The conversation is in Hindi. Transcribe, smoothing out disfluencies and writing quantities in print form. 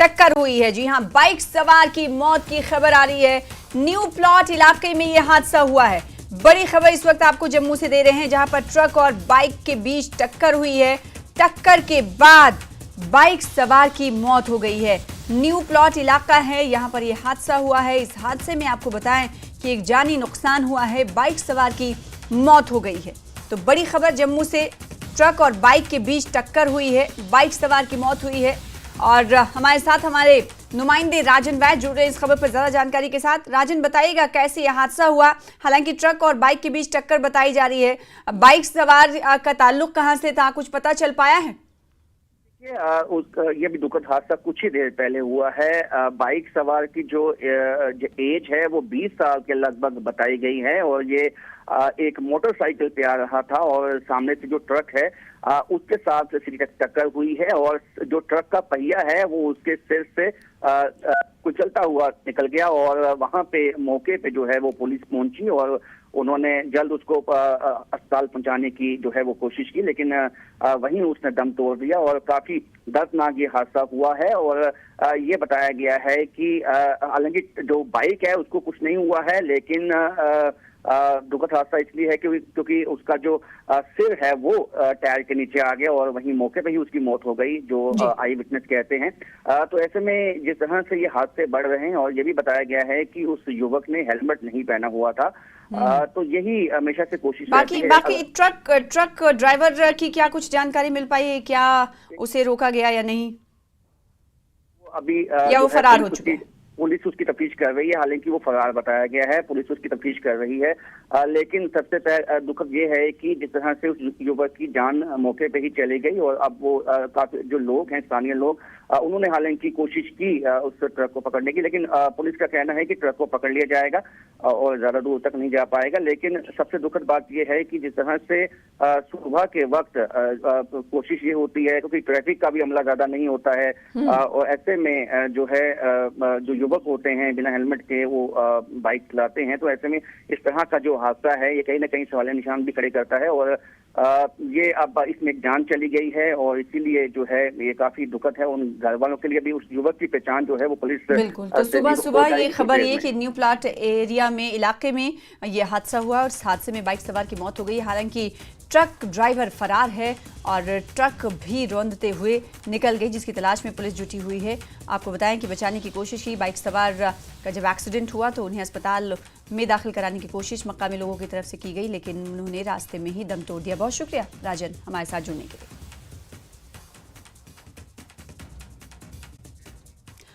टक्कर हुई है। जी हां, बाइक सवार की मौत की खबर आ रही है। न्यू प्लॉट इलाके में यह हादसा हुआ है। बड़ी खबर इस वक्त आपको जम्मू से दे रहे हैं, जहां पर ट्रक और बाइक के बीच टक्कर हुई है। टक्कर के बाद बाइक सवार की मौत हो गई है। न्यू प्लॉट इलाका है, यहां पर यह हादसा हुआ है। इस हादसे में आपको बताएं कि एक जानी नुकसान हुआ है, बाइक सवार की मौत हो गई है। तो बड़ी खबर जम्मू से, ट्रक और बाइक के बीच टक्कर हुई है, बाइक सवार की मौत हुई है। और हमारे साथ हमारे नुमाइंदे राजन वैद जुड़ रहे हैं इस खबर पर ज्यादा जानकारी के साथ। राजन, बताइएगा कैसे यह हादसा हुआ? हालांकि ट्रक और बाइक के बीच टक्कर बताई जा रही है, बाइक सवार का ताल्लुक कहां से था, कुछ पता चल पाया है? ये भी दुखद हादसा कुछ ही देर पहले हुआ है। बाइक सवार की जो एज है वो 20 साल के लगभग बताई गई है, और ये एक मोटरसाइकिल पे आ रहा था और सामने से जो ट्रक है उसके साथ सीधी टक्कर हुई है, और जो ट्रक का पहिया है वो उसके सिर से कुचलता हुआ निकल गया। और वहां पे मौके पे जो है वो पुलिस पहुंची और उन्होंने जल्द उसको अस्पताल पहुंचाने की जो है वो कोशिश की, लेकिन वहीं उसने दम तोड़ दिया और काफी दर्दनाक ये हादसा हुआ है। और ये बताया गया है कि हालांकि जो बाइक है उसको कुछ नहीं हुआ है, लेकिन दुखद हादसा इसलिए है क्योंकि उसका जो सिर है वो टायर के नीचे आ गया और वहीं मौके पे ही उसकी मौत हो गई, जो आई विटनेस कहते हैं। तो ऐसे में जिस तरह से ये हादसे बढ़ रहे हैं, और ये भी बताया गया है कि उस युवक ने हेलमेट नहीं पहना हुआ था। तो यही हमेशा से कोशिश बाकी ट्रक ड्राइवर की क्या कुछ जानकारी मिल पाई है? क्या उसे रोका गया या नहीं? अभी या वो फरार हो चुके हैं? पुलिस उसकी तफ्तीश कर रही है। हालांकि वो फरार बताया गया है, पुलिस उसकी तफ्तीश कर रही है। लेकिन सबसे पहले दुखद ये है कि जिस तरह से उस युवक की जान मौके पे ही चली गई, और अब वो काफी जो लोग हैं, स्थानीय लोग, उन्होंने हालांकि कोशिश की उस ट्रक को पकड़ने की, लेकिन पुलिस का कहना है कि ट्रक को पकड़ लिया जाएगा और ज्यादा दूर तक नहीं जा पाएगा। लेकिन सबसे दुखद बात यह है कि जिस तरह से सुबह के वक्त कोशिश ये होती है, क्योंकि ट्रैफिक का भी अमला ज्यादा नहीं होता है, और ऐसे में जो है जो युवक होते हैं बिना हेलमेट के वो बाइक चलाते हैं, तो ऐसे में इस तरह का जो हादसा है ये कहीं ना कहीं सवालिया निशान भी खड़े करता है। और ये अब इसमें एक जान चली गई है, और इसीलिए जो है ये काफी दुखद है उन घर वालों के लिए भी। उस युवक की पहचान जो है वो पुलिस बिल्कुल। तो सुबह सुबह ये खबर ये कि न्यू प्लाट एरिया में, इलाके में ये हादसा हुआ और इस हादसे में बाइक सवार की मौत हो गई। हालांकि ट्रक ड्राइवर फरार है और ट्रक भी रौंदते हुए निकल गई, जिसकी तलाश में पुलिस जुटी हुई है। आपको बताएं कि बचाने की कोशिश की। बाइक सवार का जब एक्सीडेंट हुआ तो उन्हें अस्पताल में दाखिल कराने की कोशिश मकामी लोगों की तरफ से की गई, लेकिन उन्होंने रास्ते में ही दम तोड़ दिया। बहुत शुक्रिया राजन, हमारे साथ जुड़ने के लिए।